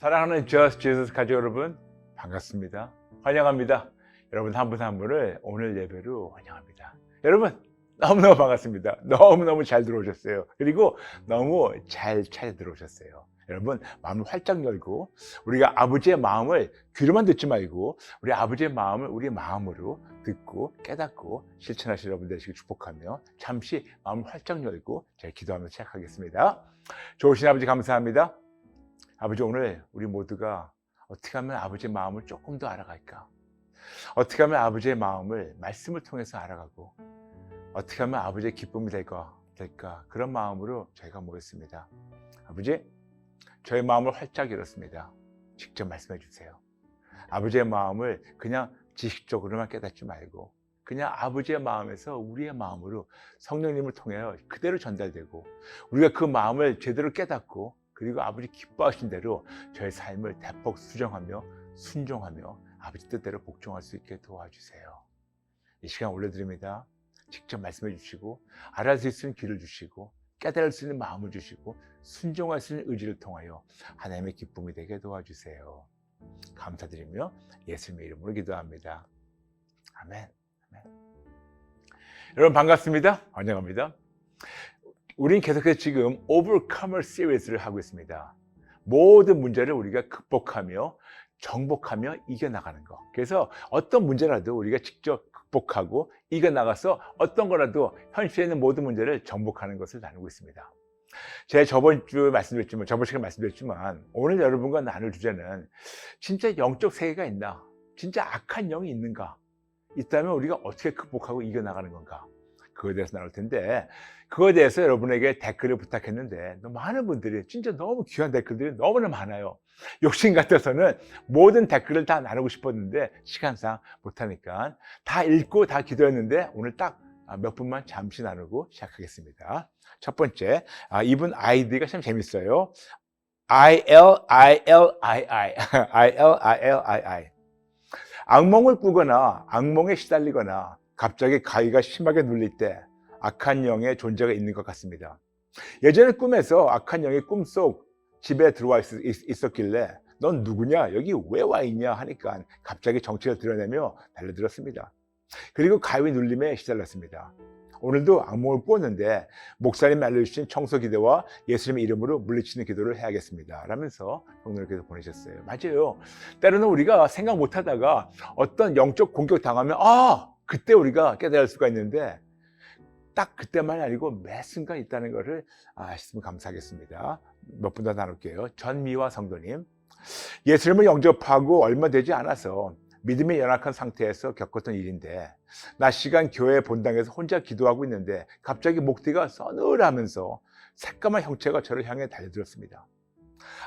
사랑하는 Just Jesus 가족 여러분, 반갑습니다. 환영합니다. 여러분 한 분 한 분을 오늘 예배로 환영합니다. 여러분 너무너무 반갑습니다. 너무너무 잘 들어오셨어요. 그리고 너무 잘 들어오셨어요. 여러분 마음을 활짝 열고 우리가 아버지의 마음을 귀로만 듣지 말고 우리 아버지의 마음을 우리 마음으로 듣고 깨닫고 실천하시는 여러분 되시길 축복하며 잠시 마음을 활짝 열고 제가 기도하면서 시작하겠습니다. 좋으신 아버지 감사합니다. 아버지, 오늘 우리 모두가 어떻게 하면 아버지의 마음을 조금 더 알아갈까? 어떻게 하면 아버지의 마음을 말씀을 통해서 알아가고 어떻게 하면 아버지의 기쁨이 될까? 그런 마음으로 저희가 모였습니다. 아버지, 저의 마음을 활짝 열었습니다. 직접 말씀해 주세요. 아버지의 마음을 그냥 지식적으로만 깨닫지 말고 그냥 아버지의 마음에서 우리의 마음으로 성령님을 통하여 그대로 전달되고 우리가 그 마음을 제대로 깨닫고 그리고 아버지 기뻐하신 대로 저의 삶을 대폭 수정하며 순종하며 아버지 뜻대로 복종할 수 있게 도와주세요. 이 시간 올려드립니다. 직접 말씀해 주시고 알아들 수 있는 귀를 주시고 깨달을 수 있는 마음을 주시고 순종할 수 있는 의지를 통하여 하나님의 기쁨이 되게 도와주세요. 감사드리며 예수님의 이름으로 기도합니다. 아멘. 여러분 반갑습니다. 환영합니다. 우리는 계속해서 지금 Overcomer 시리즈를 하고 있습니다. 모든 문제를 우리가 극복하며 정복하며 이겨나가는 거. 그래서 어떤 문제라도 우리가 직접 극복하고 이겨나가서 어떤 거라도 현실에 있는 모든 문제를 정복하는 것을 나누고 있습니다. 제가 저번 시간에 말씀드렸지만 오늘 여러분과 나눌 주제는 진짜 영적 세계가 있나? 진짜 악한 영이 있는가? 있다면 우리가 어떻게 극복하고 이겨나가는 건가? 그거에 대해서 나눌 텐데 그거에 대해서 여러분에게 댓글을 부탁했는데 많은 분들이 진짜 너무 귀한 댓글들이 너무나 많아요. 욕심 같아서는 모든 댓글을 다 나누고 싶었는데 시간상 못하니까 다 읽고 다 기도했는데 오늘 딱 몇 분만 잠시 나누고 시작하겠습니다. 첫 번째, 이분 아이디가 참 재밌어요. ILILII 악몽을 꾸거나 악몽에 시달리거나 갑자기 가위가 심하게 눌릴 때 악한 영의 존재가 있는 것 같습니다. 예전에 꿈에서 악한 영이 꿈속 집에 들어와 있었길래 넌 누구냐? 여기 왜 와 있냐? 하니까 갑자기 정체를 드러내며 달려들었습니다. 그리고 가위 눌림에 시달렸습니다. 오늘도 악몽을 꾸었는데 목사님이 알려주신 청소 기도와 예수님의 이름으로 물리치는 기도를 해야겠습니다. 라면서 성도님께서 보내셨어요. 맞아요. 때로는 우리가 생각 못하다가 어떤 영적 공격 당하면 그때 우리가 깨달을 수가 있는데 딱 그때만이 아니고 매 순간 있다는 것을 아시면 감사하겠습니다. 몇 분 더 나눌게요. 전미화 성도님, 예수님을 영접하고 얼마 되지 않아서 믿음이 연약한 상태에서 겪었던 일인데 낮 시간 교회 본당에서 혼자 기도하고 있는데 갑자기 목뒤가 서늘하면서 새까만 형체가 저를 향해 달려들었습니다.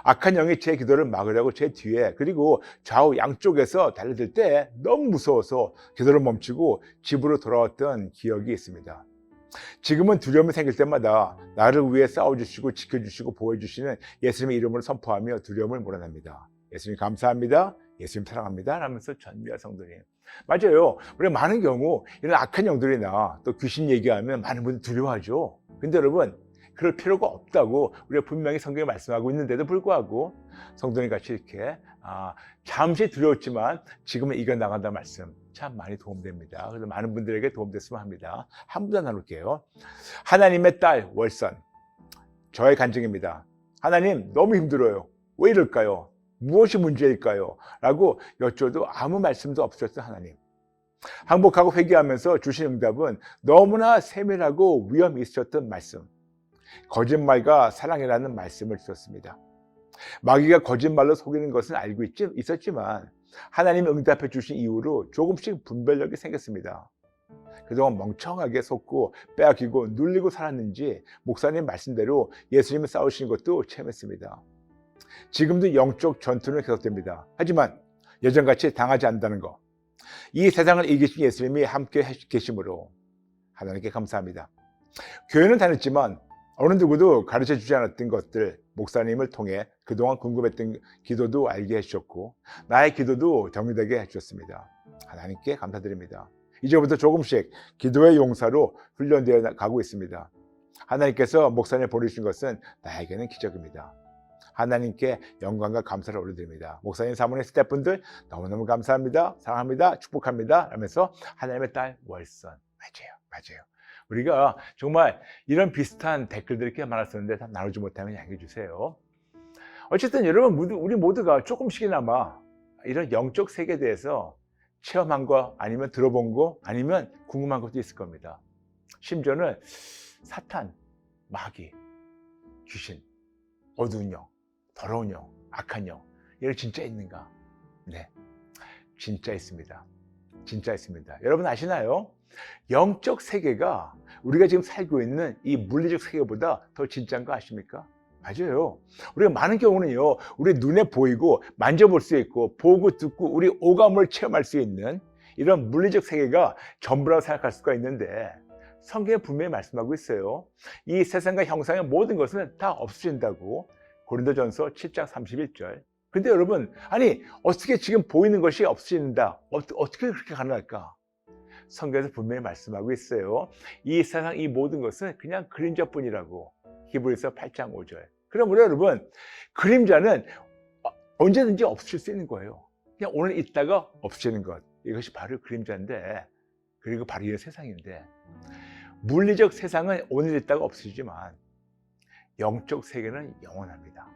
악한 영이 제 기도를 막으려고 제 뒤에 그리고 좌우 양쪽에서 달려들 때 너무 무서워서 기도를 멈추고 집으로 돌아왔던 기억이 있습니다. 지금은 두려움이 생길 때마다 나를 위해 싸워주시고 지켜주시고 보호해주시는 예수님의 이름으로 선포하며 두려움을 몰아냅니다. 예수님 감사합니다. 예수님 사랑합니다. 라면서 전미화 성도님. 맞아요. 우리가 많은 경우 이런 악한 영들이나 또 귀신 얘기하면 많은 분들이 두려워하죠. 근데 여러분 그럴 필요가 없다고 우리가 분명히 성경에 말씀하고 있는데도 불구하고 성도님 같이 이렇게 잠시 두려웠지만 지금은 이겨나간다는 말씀 참 많이 도움됩니다. 그래서 많은 분들에게 도움됐으면 합니다. 한 분 더 나눌게요. 하나님의 딸 월선, 저의 간증입니다. 하나님 너무 힘들어요. 왜 이럴까요? 무엇이 문제일까요? 라고 여쭤도 아무 말씀도 없었던 하나님. 항복하고 회개하면서 주신 응답은 너무나 세밀하고 위험이 있었던 말씀. 거짓말과 사랑이라는 말씀을 주셨습니다. 마귀가 거짓말로 속이는 것은 알고 있었지만 하나님이 응답해 주신 이후로 조금씩 분별력이 생겼습니다. 그동안 멍청하게 속고 빼앗기고 눌리고 살았는지 목사님 말씀대로 예수님이 싸우신 것도 체험했습니다. 지금도 영적 전투는 계속됩니다. 하지만 예전같이 당하지 않는다는 거, 이 세상을 이기신 예수님이 함께 계심으로 하나님께 감사합니다. 교회는 다녔지만 어느 누구도 가르쳐주지 않았던 것들 목사님을 통해 그동안 궁금했던 기도도 알게 해주셨고 나의 기도도 정리되게 해주셨습니다. 하나님께 감사드립니다. 이제부터 조금씩 기도의 용사로 훈련되어 가고 있습니다. 하나님께서 목사님을 보내주신 것은 나에게는 기적입니다. 하나님께 영광과 감사를 올려드립니다. 목사님, 사모님, 스태프분들 너무너무 감사합니다. 사랑합니다. 축복합니다. 하면서 하나님의 딸 월선. 맞아요. 우리가 정말 이런 비슷한 댓글들이 꽤 많았었는데 다 나누지 못하면 양해해 주세요. 어쨌든 여러분, 우리 모두가 조금씩이나마 이런 영적 세계에 대해서 체험한 거, 아니면 들어본 거, 아니면 궁금한 것도 있을 겁니다. 심지어는 사탄, 마귀, 귀신, 어두운 영, 더러운 영, 악한 영, 이런 진짜 있는가? 네, 진짜 있습니다. 진짜 있습니다. 여러분 아시나요? 영적 세계가 우리가 지금 살고 있는 이 물리적 세계보다 더 진짜인 거 아십니까? 맞아요. 우리가 많은 경우는요, 우리 눈에 보이고 만져볼 수 있고 보고 듣고 우리 오감을 체험할 수 있는 이런 물리적 세계가 전부라고 생각할 수가 있는데, 성경에 분명히 말씀하고 있어요. 이 세상과 형상의 모든 것은 다 없어진다고. 고린도전서 7장 31절. 근데 여러분, 아니 어떻게 지금 보이는 것이 없어진다, 어떻게 그렇게 가능할까? 성경에서 분명히 말씀하고 있어요. 이 세상 이 모든 것은 그냥 그림자뿐이라고. 히브리서 8장 5절. 그럼 우리 여러분, 그림자는 언제든지 없어질 수 있는 거예요. 그냥 오늘 있다가 없어지는 것, 이것이 바로 그림자인데, 그리고 바로 이 세상인데, 물리적 세상은 오늘 있다가 없어지지만 영적 세계는 영원합니다.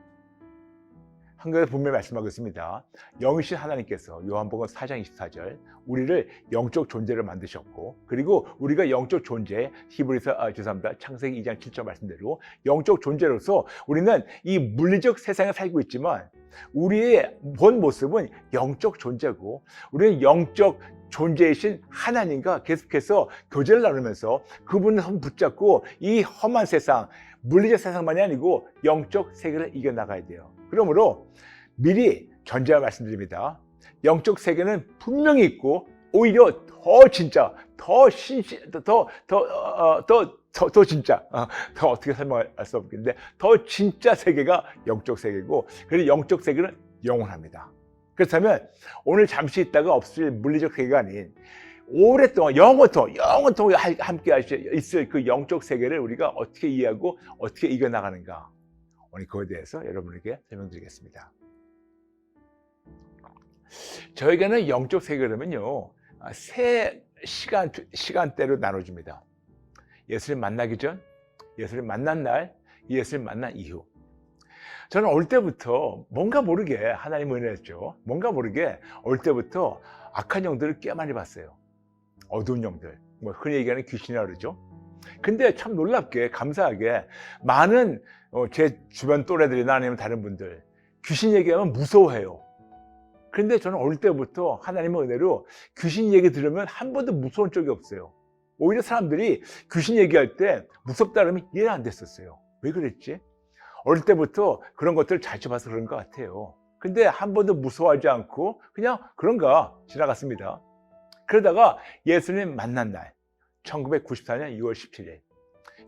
한국에서 분명히 말씀하고 있습니다. 영이신 하나님께서 요한복음 4장 24절 우리를 영적 존재를 만드셨고, 그리고 우리가 영적 존재, 창세기 2장 7절 말씀대로 영적 존재로서 우리는 이 물리적 세상에 살고 있지만 우리의 본 모습은 영적 존재고, 우리는 영적 존재이신 하나님과 계속해서 교제를 나누면서 그분을 손 붙잡고 이 험한 세상, 물리적 세상만이 아니고 영적 세계를 이겨나가야 돼요. 그러므로 미리 전제와 말씀드립니다. 영적 세계는 분명히 있고, 오히려 더 진짜, 더 진짜, 더 어떻게 설명할 수 없겠는데, 더 진짜 세계가 영적 세계고, 그리고 영적 세계는 영원합니다. 그렇다면 오늘 잠시 있다가 없을 물리적 세계가 아닌 오랫동안 영원토록 함께 있을 그 영적 세계를 우리가 어떻게 이해하고 어떻게 이겨나가는가, 오늘 그거에 대해서 여러분에게 설명드리겠습니다. 저에게는 영적 세계라면요, 세 시간대로 나눠집니다. 예수님 만나기 전, 예수님 만난 날, 예수님 만난 이후. 저는 어릴 때부터 뭔가 모르게, 하나님 은혜였죠, 뭔가 모르게 어릴 때부터 악한 영들을 꽤 많이 봤어요. 어두운 영들, 뭐 흔히 얘기하는 귀신이라고 그러죠. 근데 참 놀랍게, 감사하게 많은 제 주변 또래들이나 아니면 다른 분들, 귀신 얘기하면 무서워해요. 그런데 저는 어릴 때부터 하나님의 은혜로 귀신 얘기 들으면 한 번도 무서운 적이 없어요. 오히려 사람들이 귀신 얘기할 때 무섭다 그러면 이해가 안 됐었어요. 왜 그랬지? 어릴 때부터 그런 것들을 자주 봐서 그런 것 같아요. 근데 한 번도 무서워하지 않고 그냥 그런가 지나갔습니다. 그러다가 예수님 만난 날, 1994년 6월 17일,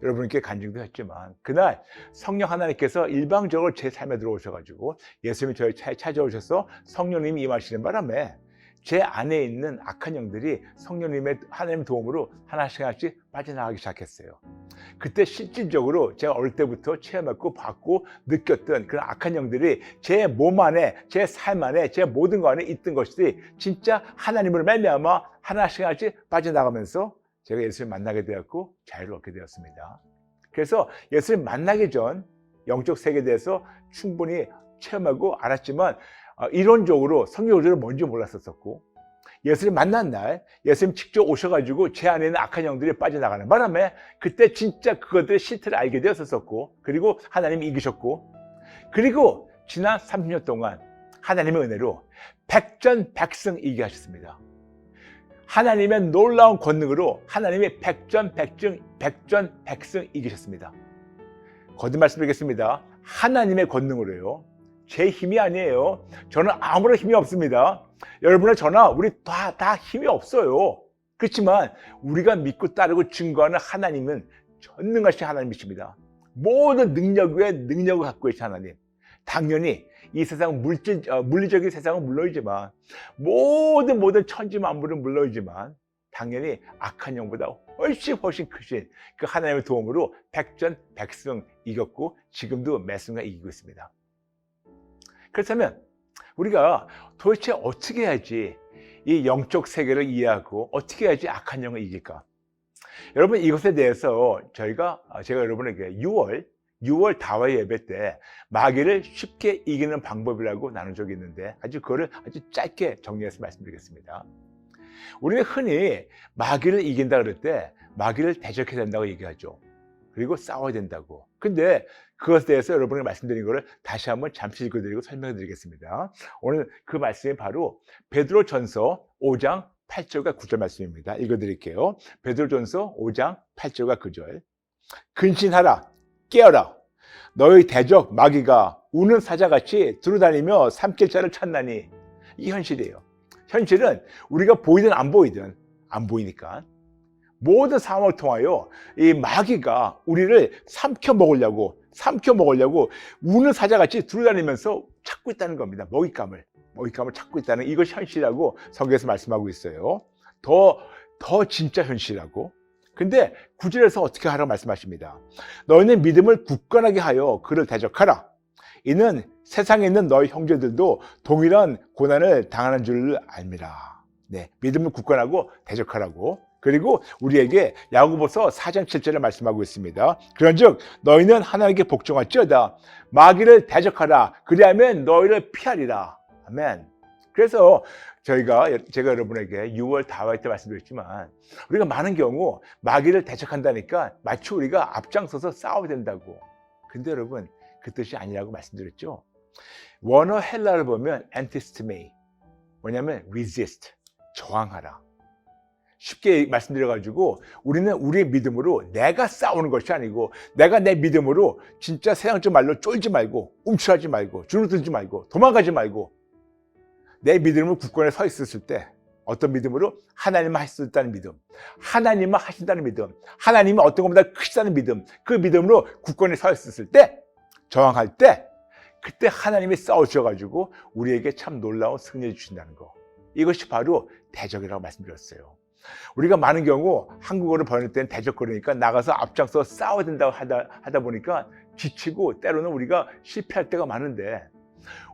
여러분께 간증도 했지만 그날 성령 하나님께서 일방적으로 제 삶에 들어오셔가지고 예수님이 저희 차에 찾아오셔서 성령님이 임하시는 바람에 제 안에 있는 악한 영들이 성령님의 하나님의 도움으로 하나씩 빠져나가기 시작했어요. 그때 실질적으로 제가 어릴 때부터 체험했고 봤고 느꼈던 그런 악한 영들이 제 몸 안에, 제 삶 안에, 제 모든 것 안에 있던 것들이 진짜 하나님을 말미암아 하나씩 빠져나가면서 제가 예수를 만나게 되었고 자유를 얻게 되었습니다. 그래서 예수를 만나기 전 영적 세계에 대해서 충분히 체험하고 알았지만 이론적으로 성경적으로 뭔지 몰랐었고, 예수님 만난 날 예수님 직접 오셔가지고 제 안에 있는 악한 영들이 빠져나가는 바람에 그때 진짜 그것들의 실체를 알게 되었었고, 그리고 하나님이 이기셨고, 그리고 지난 30년 동안 하나님의 은혜로 백전백승 이기게 하셨습니다. 하나님의 놀라운 권능으로 하나님이 백전백승 이기셨습니다. 거듭 말씀드리겠습니다. 하나님의 권능으로요. 제 힘이 아니에요. 저는 아무런 힘이 없습니다. 여러분의 저나 우리 다 힘이 없어요. 그렇지만 우리가 믿고 따르고 증거하는 하나님은 전능하신 하나님이십니다. 모든 능력 위에 능력을 갖고 계신 하나님. 당연히 이 세상 물리적인 세상은 물론이지만 모든 천지 만물은 물론이지만 당연히 악한 영보다 훨씬 크신 그 하나님의 도움으로 백전백승 이겼고 지금도 매 순간 이기고 있습니다. 그렇다면 우리가 도대체 어떻게 해야지 이 영적 세계를 이해하고 어떻게 해야지 악한 영을 이길까? 여러분, 이것에 대해서 제가 여러분에게 6월 다화 예배 때 마귀를 쉽게 이기는 방법이라고 나눈 적이 있는데 그거를 아주 짧게 정리해서 말씀드리겠습니다. 우리는 흔히 마귀를 이긴다 그럴 때 마귀를 대적해야 된다고 얘기하죠. 그리고 싸워야 된다고. 근데 그것에 대해서 여러분에게 말씀드린 거를 다시 한번 잠시 읽어드리고 설명해 드리겠습니다. 오늘 그 말씀이 바로 베드로전서 5장 8절과 9절 말씀입니다. 읽어드릴게요. 베드로전서 5장 8절과 9절. 근신하라, 깨어라. 너희 대적 마귀가 우는 사자같이 두루다니며 삼킬 자를 찾나니. 이게 현실이에요. 현실은 우리가 보이든 안 보이니까 모든 상황을 통하여 이 마귀가 우리를 삼켜 먹으려고 우는 사자같이 두루다니면서 찾고 있다는 겁니다. 먹잇감을 찾고 있다는, 이것이 현실이라고 성경에서 말씀하고 있어요. 더 진짜 현실이라고. 근데 9절에서 어떻게 하라고 말씀하십니다. 너희는 믿음을 굳건하게 하여 그를 대적하라. 이는 세상에 있는 너희 형제들도 동일한 고난을 당하는 줄 알미라. 네, 믿음을 굳건하고 대적하라고. 그리고 우리에게 야고보서 4장 7절에 말씀하고 있습니다. 그런즉 너희는 하나님께 복종할지어다. 마귀를 대적하라. 그리하면 너희를 피하리라. 아멘. 그래서 제가 여러분에게 6월 다화 때 말씀드렸지만 우리가 많은 경우 마귀를 대적한다니까 마치 우리가 앞장서서 싸워야 된다고. 근데 여러분, 그 뜻이 아니라고 말씀드렸죠. 원어 헬라를 보면 antistimai, 뭐냐면 resist, 저항하라. 쉽게 말씀드려가지고 우리는 우리의 믿음으로 내가 싸우는 것이 아니고 내가 내 믿음으로 진짜 세상적 말로 쫄지 말고 움츠러지 말고 주눅들지 말고 도망가지 말고 내 믿음으로 굳건히 서 있었을 때, 어떤 믿음으로? 하나님만 할 수 있다는 믿음, 하나님만 하신다는 믿음, 하나님은 어떤 것보다 크시다는 믿음, 그 믿음으로 굳건히 서 있었을 때, 저항할 때, 그때 하나님이 싸우셔가지고 우리에게 참 놀라운 승리를 주신다는 거. 이것이 바로 대적이라고 말씀드렸어요. 우리가 많은 경우 한국어를 번역할 때는 대적거리니까 나가서 앞장서 싸워야 된다고 하다 보니까 지치고 때로는 우리가 실패할 때가 많은데,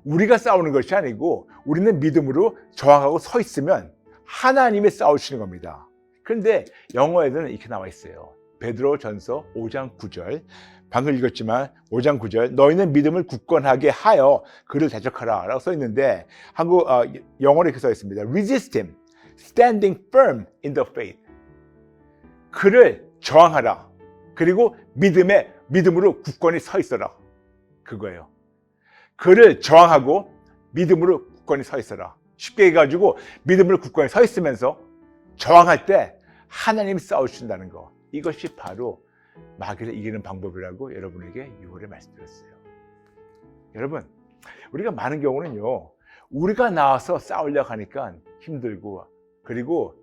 우리가 싸우는 것이 아니고 우리는 믿음으로 저항하고 서 있으면 하나님이 싸우시는 겁니다. 그런데 영어에는 이렇게 나와 있어요. 베드로전서 5장 9절, 방금 읽었지만 5장 9절, 너희는 믿음을 굳건하게 하여 그를 대적하라 라고 써 있는데 영어로 이렇게 써 있습니다. Resist him, standing firm in the faith. 그를 저항하라. 그리고 믿음으로 굳건히 서 있어라. 그거예요. 그를 저항하고 믿음으로 굳건히 서 있어라. 쉽게 해가지고 믿음으로 굳건히 서 있으면서 저항할 때 하나님이 싸우신다는 거. 이것이 바로 마귀를 이기는 방법이라고 여러분에게 6월에 말씀드렸어요. 여러분, 우리가 많은 경우는요, 우리가 나와서 싸우려고 하니까 힘들고 그리고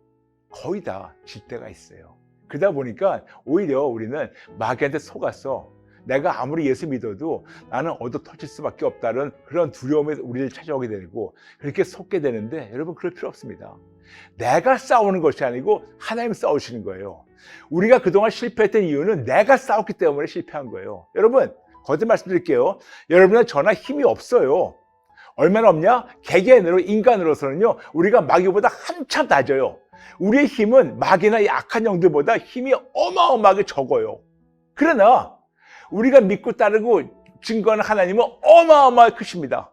거의 다 질 때가 있어요. 그러다 보니까 오히려 우리는 마귀한테 속아서 내가 아무리 예수 믿어도 나는 얻어 터질 수밖에 없다는 그런 두려움에 우리를 찾아오게 되고 그렇게 속게 되는데, 여러분, 그럴 필요 없습니다. 내가 싸우는 것이 아니고 하나님이 싸우시는 거예요. 우리가 그동안 실패했던 이유는 내가 싸웠기 때문에 실패한 거예요. 여러분, 거듭 말씀드릴게요. 여러분은 저나 힘이 없어요. 얼마나 없냐? 개개인으로, 인간으로서는요, 우리가 마귀보다 한참 낮아요. 우리의 힘은 마귀나 이 악한 영들보다 힘이 어마어마하게 적어요. 그러나 우리가 믿고 따르고 증거하는 하나님은 어마어마하게 크십니다.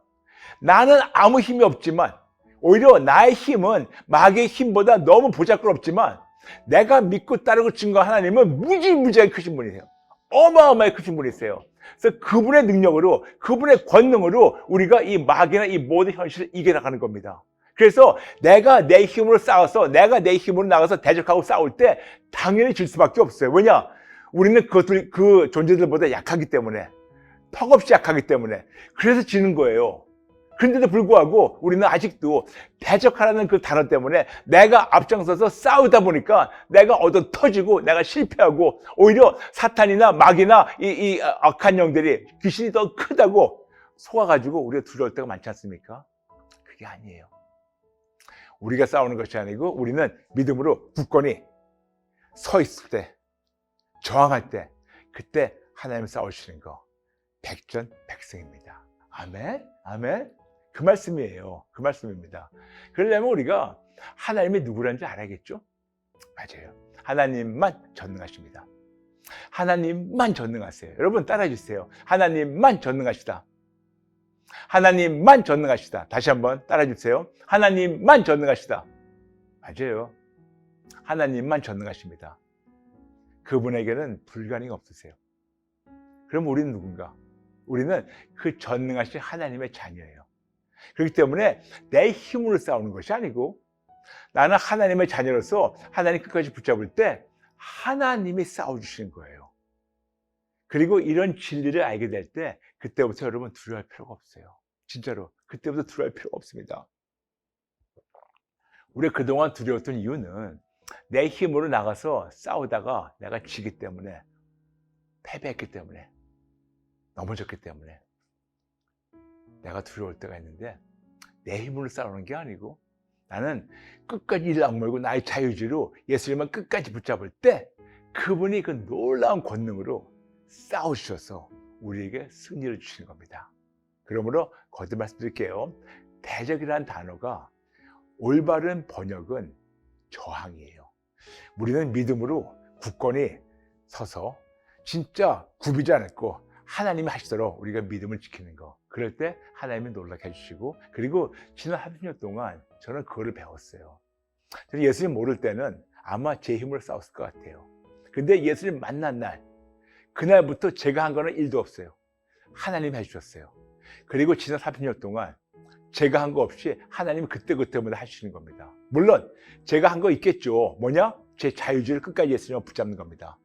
나는 아무 힘이 없지만 오히려 나의 힘은 마귀의 힘보다 너무 보잘것없지만 내가 믿고 따르고 증거하는 하나님은 무지무지하게 크신 분이세요. 어마어마하게 크신 분이세요. 그래서 그분의 능력으로, 그분의 권능으로 우리가 이 마귀나 이 모든 현실을 이겨나가는 겁니다. 그래서 내가 내 힘으로 싸워서, 내가 내 힘으로 나가서 대적하고 싸울 때 당연히 질 수밖에 없어요. 왜냐? 우리는 그 존재들보다 약하기 때문에, 턱없이 약하기 때문에. 그래서 지는 거예요. 그런데도 불구하고 우리는 아직도 대적하라는 그 단어 때문에 내가 앞장서서 싸우다 보니까 내가 얻어 터지고 내가 실패하고 오히려 사탄이나 마귀나 이 악한 영들이, 귀신이 더 크다고 속아가지고 우리가 두려울 때가 많지 않습니까? 그게 아니에요. 우리가 싸우는 것이 아니고 우리는 믿음으로 굳건히 서 있을 때, 저항할 때, 그때 하나님 싸우시는 거 백전백승입니다. 아멘? 아멘? 그 말씀이에요. 그 말씀입니다. 그러려면 우리가 하나님이 누구라는지 알아야겠죠? 맞아요. 하나님만 전능하십니다. 하나님만 전능하세요. 여러분 따라해 주세요. 하나님만 전능하시다. 하나님만 전능하시다. 다시 한번 따라해 주세요. 하나님만 전능하시다. 맞아요. 하나님만 전능하십니다. 그분에게는 불가능이 없으세요. 그럼 우리는 누군가? 우리는 그 전능하신 하나님의 자녀예요. 그렇기 때문에 내 힘으로 싸우는 것이 아니고 나는 하나님의 자녀로서 하나님 끝까지 붙잡을 때 하나님이 싸워주시는 거예요. 그리고 이런 진리를 알게 될 때 그때부터 여러분 두려워할 필요가 없어요. 진짜로 그때부터 두려워할 필요가 없습니다. 우리가 그동안 두려웠던 이유는 내 힘으로 나가서 싸우다가 내가 지기 때문에, 패배했기 때문에, 넘어졌기 때문에 내가 두려울 때가 있는데, 내 힘으로 싸우는 게 아니고 나는 끝까지 이를 악물고 나의 자유의지로 예수님만 끝까지 붙잡을 때 그분이 그 놀라운 권능으로 싸우셔서 우리에게 승리를 주시는 겁니다. 그러므로 거듭 말씀드릴게요. 대적이라는 단어가 올바른 번역은 저항이에요. 우리는 믿음으로 굳건히 서서 진짜 굽이지 않고 하나님이 하시도록 우리가 믿음을 지키는 거, 그럴 때 하나님이 놀라게 해주시고, 그리고 지난 30년 동안 저는 그거를 배웠어요. 저는 예수님 모를 때는 아마 제 힘으로 싸웠을 것 같아요. 근데 예수님 만난 날, 그날부터 제가 한 거는 1도 없어요. 하나님이 해주셨어요. 그리고 지난 30년 동안 제가 한 거 없이 하나님이 그때그때마다 하시는 겁니다. 물론 제가 한 거 있겠죠. 뭐냐? 제 자유주의를 끝까지 예수님을 붙잡는 겁니다.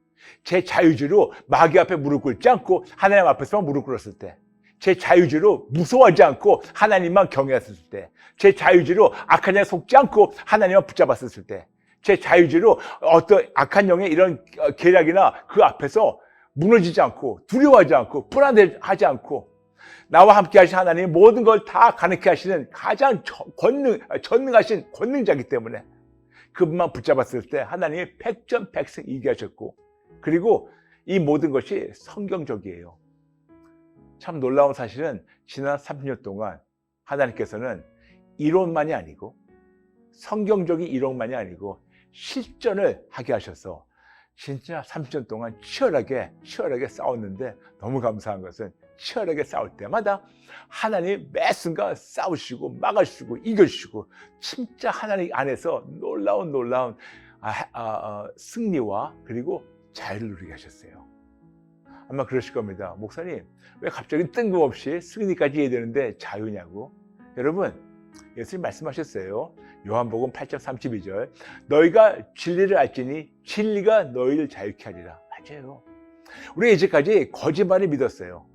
제 자유주의로 마귀 앞에 무릎 꿇지 않고 하나님 앞에서만 무릎 꿇었을 때, 제 자유주의로 무서워하지 않고 하나님만 경외했을 때, 제 자유주의로 악한 영에 속지 않고 하나님만 붙잡았을 때, 제 자유주의로 어떤 악한 영의 이런 계략이나 그 앞에서 무너지지 않고 두려워하지 않고 불안해하지 않고 나와 함께 하신 하나님이 모든 걸 다 가능케 하시는 가장 전능하신 권능자이기 때문에 그분만 붙잡았을 때 하나님이 백전백승 이기게 하셨고, 그리고 이 모든 것이 성경적이에요. 참 놀라운 사실은 지난 30년 동안 하나님께서는 이론만이 아니고 성경적인 이론만이 아니고 실전을 하게 하셔서 진짜 30년 동안 치열하게 싸웠는데, 너무 감사한 것은 치열하게 싸울 때마다 하나님 매 순간 싸우시고 막아주시고 이겨주시고 진짜 하나님 안에서 놀라운 승리와 그리고 자유를 누리게 하셨어요. 아마 그러실 겁니다. 목사님, 왜 갑자기 뜬금없이 승리까지 해야 되는데 자유냐고? 여러분, 예수님 말씀하셨어요. 요한복음 8장 32절, 너희가 진리를 알지니 진리가 너희를 자유케 하리라. 맞아요. 우리가 이제까지 거짓말을 믿었어요.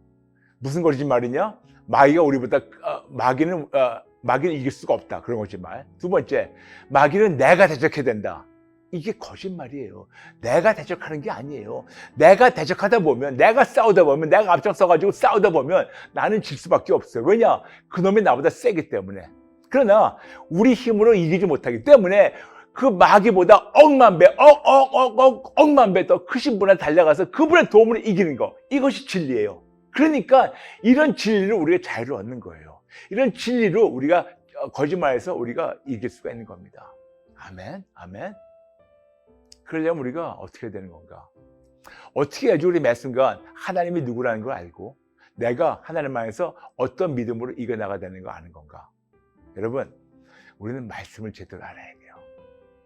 무슨 거짓말이냐? 마귀가 우리보다 마귀는 이길 수가 없다, 그런 거짓말. 두 번째, 마귀는 내가 대적해야 된다. 이게 거짓말이에요. 내가 대적하는 게 아니에요. 내가 대적하다 보면, 내가 싸우다 보면, 내가 앞장서가지고 싸우다 보면 나는 질 수밖에 없어요. 왜냐? 그놈이 나보다 세기 때문에. 그러나 우리 힘으로 이기지 못하기 때문에 그 마귀보다 억만 배 더 크신 분한테 달려가서 그분의 도움으로 이기는 거, 이것이 진리예요. 그러니까 이런 진리로 우리가 자유를 얻는 거예요. 이런 진리로 우리가 거짓말에서 우리가 이길 수가 있는 겁니다. 아멘, 아멘. 그러려면 우리가 어떻게 해야 되는 건가? 어떻게 해야지 우리 매 순간 하나님이 누구라는 걸 알고 내가 하나님 안에서 어떤 믿음으로 이겨나가야 되는 거 아는 건가? 여러분, 우리는 말씀을 제대로 알아야 돼요.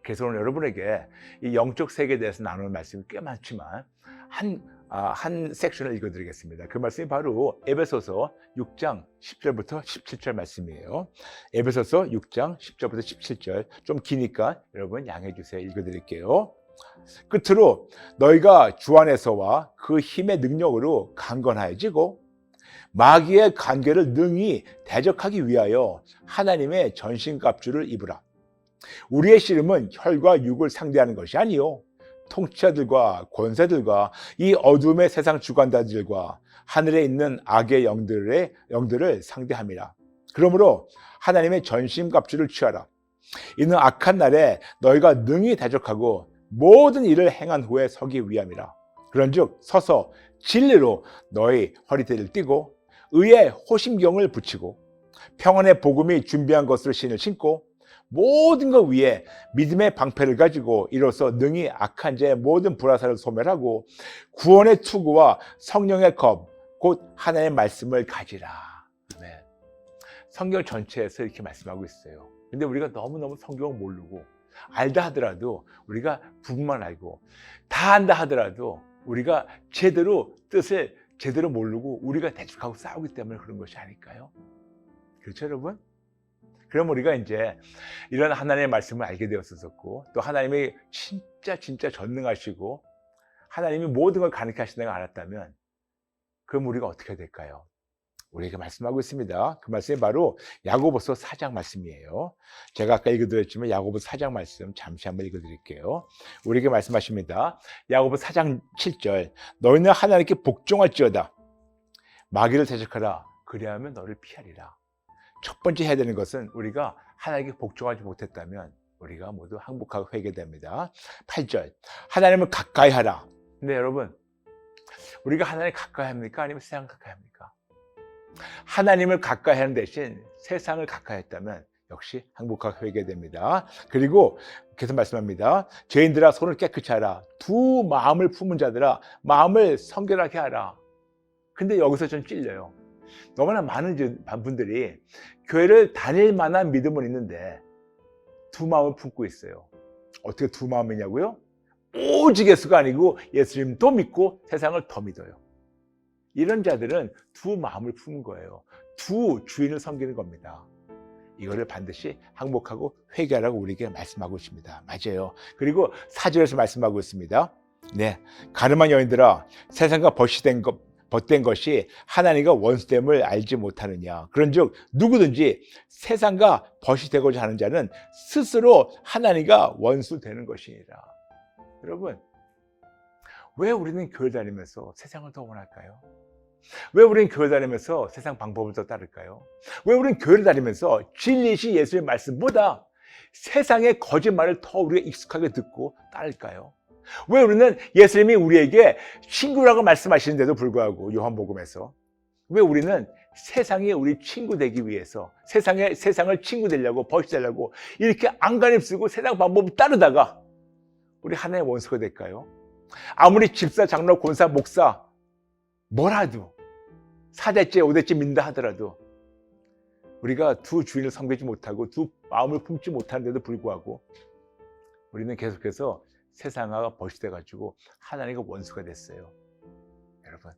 그래서 오늘 여러분에게 이 영적 세계에 대해서 나누는 말씀이 꽤 많지만 한 섹션을 읽어드리겠습니다. 그 말씀이 바로 에베소서 6장 10절부터 17절 말씀이에요. 에베소서 6장 10절부터 17절, 좀 기니까 여러분 양해해 주세요. 읽어드릴게요. 끝으로 너희가 주 안에서와 그 힘의 능력으로 강건하여지고 마귀의 관계를 능히 대적하기 위하여 하나님의 전신갑주를 입으라. 우리의 씨름은 혈과 육을 상대하는 것이 아니요 통치자들과 권세들과 이 어둠의 세상 주관자들과 하늘에 있는 악의 영들을 상대함이라. 그러므로 하나님의 전신갑주를 취하라. 이는 악한 날에 너희가 능히 대적하고 모든 일을 행한 후에 서기 위함이라. 그런즉 서서 진리로 너희 허리띠를 띠고 의에 호심경을 붙이고 평안의 복음이 준비한 것으로 신을 신고 모든 것 위에 믿음의 방패를 가지고 이로써 능히 악한 자의 모든 불화살을 소멸하고 구원의 투구와 성령의 검 곧 하나님의 말씀을 가지라. 아멘. 성경 전체에서 이렇게 말씀하고 있어요. 근데 우리가 너무너무 성경을 모르고 알다 하더라도 우리가 부분만 알고 다 안다 하더라도 우리가 제대로 뜻을 제대로 모르고 우리가 대충하고 싸우기 때문에 그런 것이 아닐까요? 그렇죠, 여러분? 그럼 우리가 이제 이런 하나님의 말씀을 알게 되었었고 또 하나님이 진짜 전능하시고 하나님이 모든 걸 가능케 하신다는 걸 알았다면 그럼 우리가 어떻게 될까요? 우리에게 말씀하고 있습니다. 그 말씀이 바로 야고보서 4장 말씀이에요. 제가 아까 읽어드렸지만 야고보서 4장 말씀 잠시 한번 읽어드릴게요. 우리에게 말씀하십니다. 야고보서 4장 7절 너희는 하나님께 복종할지어다. 마귀를 대적하라. 그리하면 너를 피하리라. 첫 번째 해야 되는 것은 우리가 하나님께 복종하지 못했다면 우리가 모두 항복하고 회개됩니다. 8절 하나님을 가까이 하라. 근데 여러분 우리가 하나님을 가까이 합니까? 아니면 세상을 가까이 합니까? 하나님을 가까이 하는 대신 세상을 가까이 했다면 역시 항복하고 회개됩니다. 그리고 계속 말씀합니다. 죄인들아 손을 깨끗이 하라. 두 마음을 품은 자들아 마음을 성결하게 하라. 근데 여기서 좀 찔려요. 너무나 많은 분들이 교회를 다닐 만한 믿음은 있는데 두 마음을 품고 있어요. 어떻게 두 마음이냐고요? 오직 예수가 아니고 예수님도 믿고 세상을 더 믿어요. 이런 자들은 두 마음을 품은 거예요. 두 주인을 섬기는 겁니다. 이거를 반드시 항복하고 회개하라고 우리에게 말씀하고 있습니다. 맞아요. 그리고 4절에서 말씀하고 있습니다. 네, 가늠한 여인들아 세상과 벗된 것이 하나님과 원수됨을 알지 못하느냐. 그런즉 누구든지 세상과 벗이 되고자 하는 자는 스스로 하나님과 원수 되는 것이니라. 여러분, 왜 우리는 교회 다니면서 세상을 더 원할까요? 왜 우리는 교회 다니면서 세상 방법을 더 따를까요? 왜 우리는 교회를 다니면서 진리이신 예수의 말씀보다 세상의 거짓말을 더 우리가 익숙하게 듣고 따를까요? 왜 우리는 예수님이 우리에게 친구라고 말씀하시는데도 불구하고 요한복음에서 왜 우리는 세상이 우리 친구 되기 위해서 세상을 친구 되려고 벗이 되려고 이렇게 안간힘 쓰고 세상 방법을 따르다가 우리 하나의 원수가 될까요? 아무리 집사, 장로, 권사, 목사 뭐라도 4대째, 5대째 믿는다 하더라도 우리가 두 주인을 섬기지 못하고 두 마음을 품지 못하는데도 불구하고 우리는 계속해서 세상과 벗이 돼가지고 하나님과 원수가 됐어요. 여러분,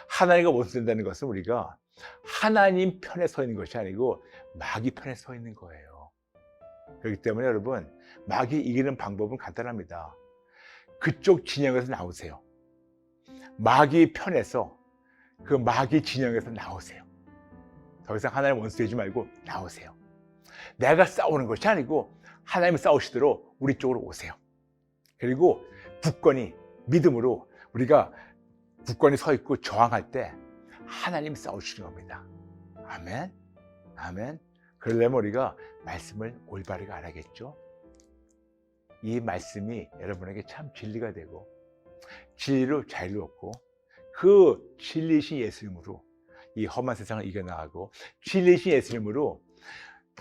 하나님과 원수 된다는 것은 우리가 하나님 편에 서 있는 것이 아니고 마귀 편에 서 있는 거예요. 그렇기 때문에 여러분, 마귀 이기는 방법은 간단합니다. 그쪽 진영에서 나오세요. 마귀 편에서 그 마귀 진영에서 나오세요. 더 이상 하나님 원수 되지 말고 나오세요. 내가 싸우는 것이 아니고 하나님이 싸우시도록 우리 쪽으로 오세요. 그리고 굳건히 믿음으로 우리가 굳건히 서 있고 저항할 때 하나님이 싸우시는 겁니다. 아멘. 아멘. 그러려면 우리가 말씀을 올바르게 알아야겠죠. 이 말씀이 여러분에게 참 진리가 되고 진리로 자유를 얻고 그 진리이신 예수님으로 이 험한 세상을 이겨나가고 진리이신 예수님으로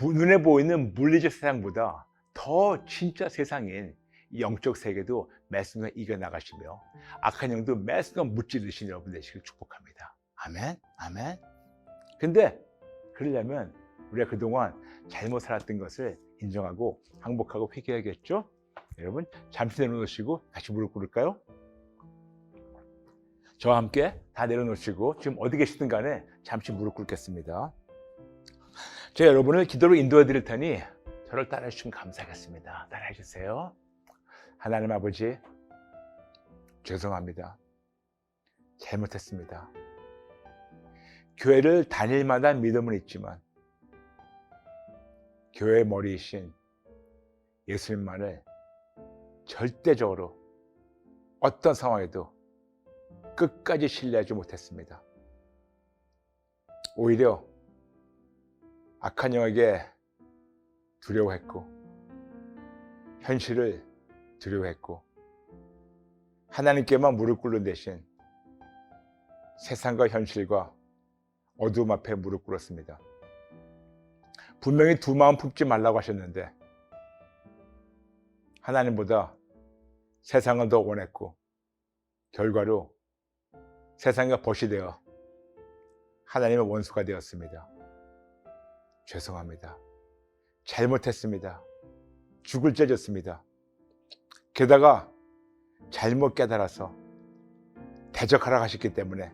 눈에 보이는 물리적 세상보다 더 진짜 세상인 이 영적 세계도 말씀과 이겨나가시며 악한 영도 말씀과 무찌르신 여러분 되시길 축복합니다. 아멘. 아멘. 근데 그러려면 우리가 그동안 잘못 살았던 것을 인정하고 항복하고 회개해야겠죠? 여러분 잠시 내려놓으시고 다시 무릎 꿇을까요? 저와 함께 다 내려놓으시고 지금 어디 계시든 간에 잠시 무릎 꿇겠습니다. 제가 여러분을 기도로 인도해 드릴 테니 저를 따라해 주시면 감사하겠습니다. 따라해 주세요. 하나님 아버지, 죄송합니다. 잘못했습니다. 교회를 다닐 만한 믿음은 있지만 교회의 머리이신 예수님만을 절대적으로 어떤 상황에도 끝까지 신뢰하지 못했습니다. 오히려 악한 영에게 두려워했고 현실을 두려워했고 하나님께만 무릎 꿇는 대신 세상과 현실과 어두움 앞에 무릎 꿇었습니다. 분명히 두 마음 품지 말라고 하셨는데 하나님보다 세상을 더 원했고 결과로 세상과 벗이 되어 하나님의 원수가 되었습니다. 죄송합니다. 잘못했습니다. 죽을 죄 졌습니다. 게다가 잘못 깨달아서 대적하라 하셨기 때문에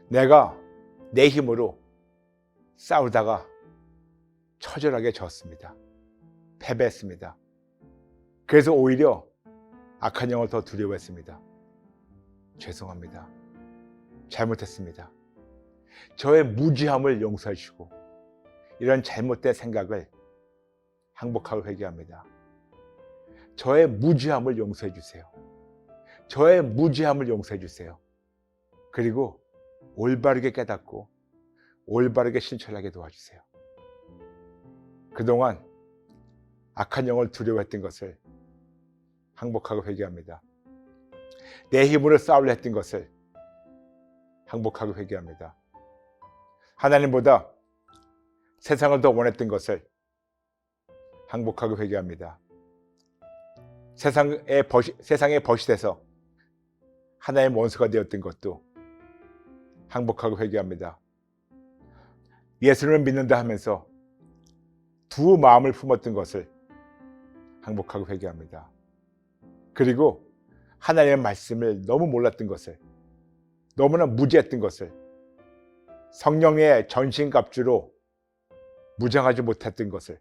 내가 내 힘으로 싸우다가 처절하게 졌습니다. 패배했습니다. 그래서 오히려 악한 영을 더 두려워했습니다. 죄송합니다. 잘못했습니다. 저의 무지함을 용서해 주시고 이런 잘못된 생각을 항복하고 회개합니다. 저의 무지함을 용서해 주세요. 저의 무지함을 용서해 주세요. 그리고 올바르게 깨닫고 올바르게 실천하게 도와주세요. 그동안 악한 영을 두려워했던 것을 항복하고 회개합니다. 내 힘으로 싸우려 했던 것을 항복하고 회개합니다. 하나님보다 세상을 더 원했던 것을 항복하고 회개합니다. 세상에 벗이 돼서 하나님의 원수가 되었던 것도 항복하고 회개합니다. 예수님을 믿는다 하면서 두 마음을 품었던 것을 항복하고 회개합니다. 그리고 하나님의 말씀을 너무 몰랐던 것을, 너무나 무지했던 것을, 성령의 전신갑주로 무장하지 못했던 것을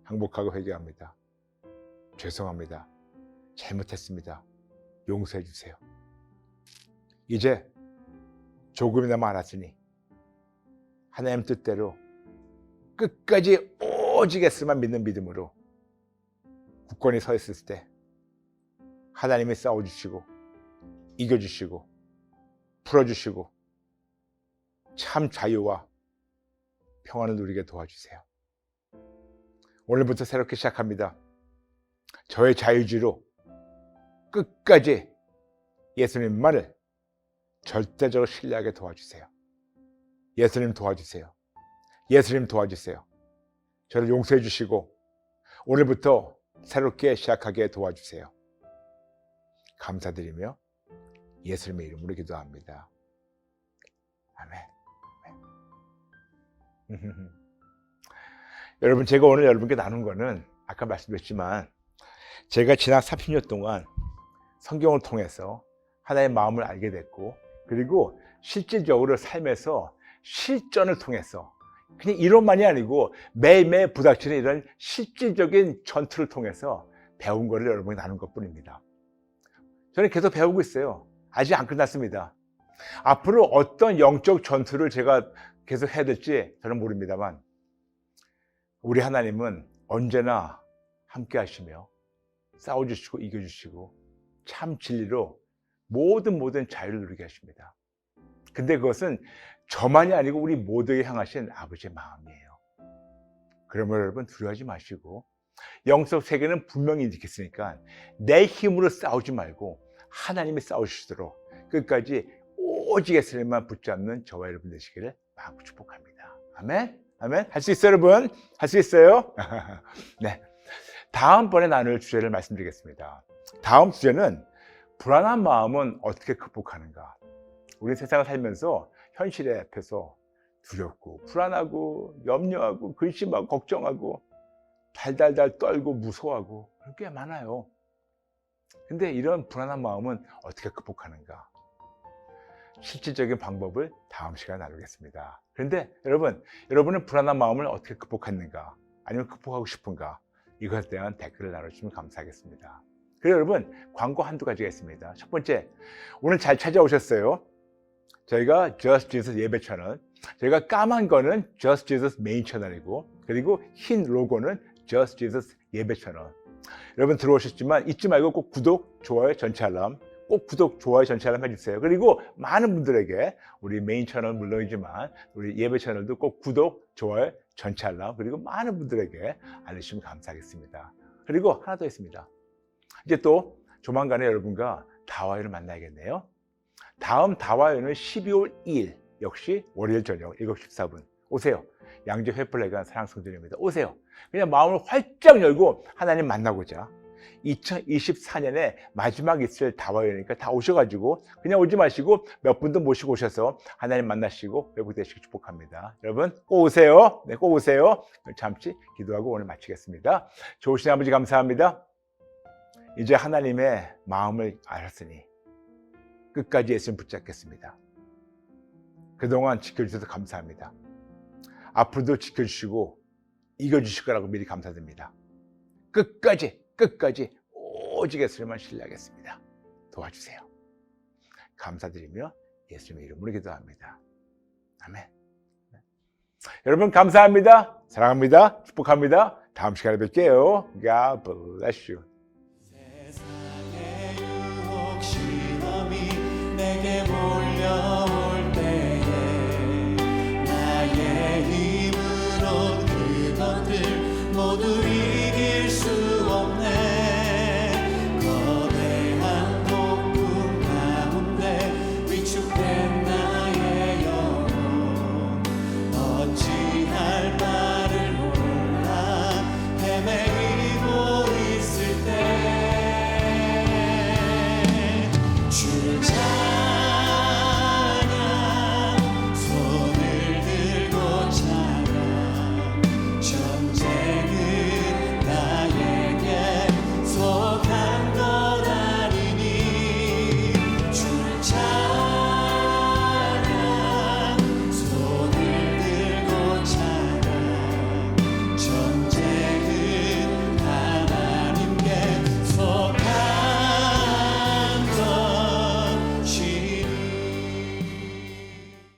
항복하고 회개합니다. 죄송합니다. 잘못했습니다. 용서해 주세요. 이제 조금이나마 알았으니 하나님 뜻대로 끝까지 오직 예수만 믿는 믿음으로 굳건히 서 있을 때 하나님이 싸워주시고 이겨주시고 풀어주시고 참 자유와 평안을 누리게 도와주세요. 오늘부터 새롭게 시작합니다. 저의 자유주의로 끝까지 예수님만을 절대적으로 신뢰하게 도와주세요. 예수님 도와주세요. 예수님 도와주세요. 저를 용서해 주시고 오늘부터 새롭게 시작하게 도와주세요. 감사드리며 예수님의 이름으로 기도합니다. 아멘. 여러분, 제가 오늘 여러분께 나눈 거는 아까 말씀드렸지만 제가 지난 30년 동안 성경을 통해서 하나의 마음을 알게 됐고, 그리고 실질적으로 삶에서 실전을 통해서 그냥 이론만이 아니고 매일매일 부닥치는 이런 실질적인 전투를 통해서 배운 거를 여러분이 나눈 것뿐입니다. 저는 계속 배우고 있어요. 아직 안 끝났습니다. 앞으로 어떤 영적 전투를 제가 계속 해야 될지 저는 모릅니다만 우리 하나님은 언제나 함께 하시며 싸워주시고 이겨주시고 참 진리로 모든 자유를 누리게 하십니다. 근데 그것은 저만이 아니고 우리 모두에게 향하신 아버지의 마음이에요. 그러면 여러분 두려워하지 마시고 영적 세계는 분명히 있겠으니까 내 힘으로 싸우지 말고 하나님이 싸우시도록 끝까지 오직 예수님만 붙잡는 저와 여러분 되시기를 마음으로 축복합니다. 아멘? 아멘? 할 수 있어요, 여러분? 할 수 있어요? 네. 다음번에 나눌 주제를 말씀드리겠습니다. 다음 주제는 불안한 마음은 어떻게 극복하는가? 우리 세상을 살면서 현실에 앞에서 두렵고 불안하고 염려하고 근심하고 걱정하고 달달달 떨고 무서워하고 그런 게 많아요. 근데 이런 불안한 마음은 어떻게 극복하는가? 실질적인 방법을 다음 시간에 나누겠습니다. 그런데 여러분은 불안한 마음을 어떻게 극복했는가? 아니면 극복하고 싶은가? 이것에 대한 댓글을 나눠주시면 감사하겠습니다. 그리고 여러분, 광고 한두 가지가 있습니다. 첫 번째, 오늘 잘 찾아오셨어요. 저희가 Just Jesus 예배 채널, 저희가 까만 거는 Just Jesus 메인 채널이고, 그리고 흰 로고는 Just Jesus 예배 채널. 여러분 들어오셨지만 잊지 말고 꼭 구독, 좋아요, 전체 알람, 꼭 구독, 좋아요, 전체 알람 해주세요. 그리고 많은 분들에게 우리 메인 채널 물론이지만 우리 예배 채널도 꼭 구독, 좋아요, 전체 알람, 그리고 많은 분들에게 알려주시면 감사하겠습니다. 그리고 하나 더 있습니다. 이제 또 조만간에 여러분과 다화요를 만나야겠네요. 다음 다화요는 12월 2일 역시 월요일 저녁 7시 14분 오세요. 양재 회플레간 사랑 성전입니다. 오세요. 그냥 마음을 활짝 열고 하나님 만나고자. 2024년에 마지막 이슬 다 와요니까 다 오셔가지고 그냥 오지 마시고 몇 분도 모시고 오셔서 하나님 만나시고 회복되시기 축복합니다. 여러분 꼭 오세요. 네, 꼭 오세요. 잠시 기도하고 오늘 마치겠습니다. 좋으신 아버지 감사합니다. 이제 하나님의 마음을 알았으니 끝까지 예수님 붙잡겠습니다. 그동안 지켜주셔서 감사합니다. 앞으로도 지켜주시고 이겨주실 거라고 미리 감사드립니다. 끝까지 오직 예수님만 신뢰하겠습니다. 도와주세요. 감사드리며 예수님의 이름으로 기도합니다. 아멘. 여러분 감사합니다. 사랑합니다. 축복합니다. 다음 시간에 뵐게요. God bless you. 세상의 유혹 시험이 내게 몰려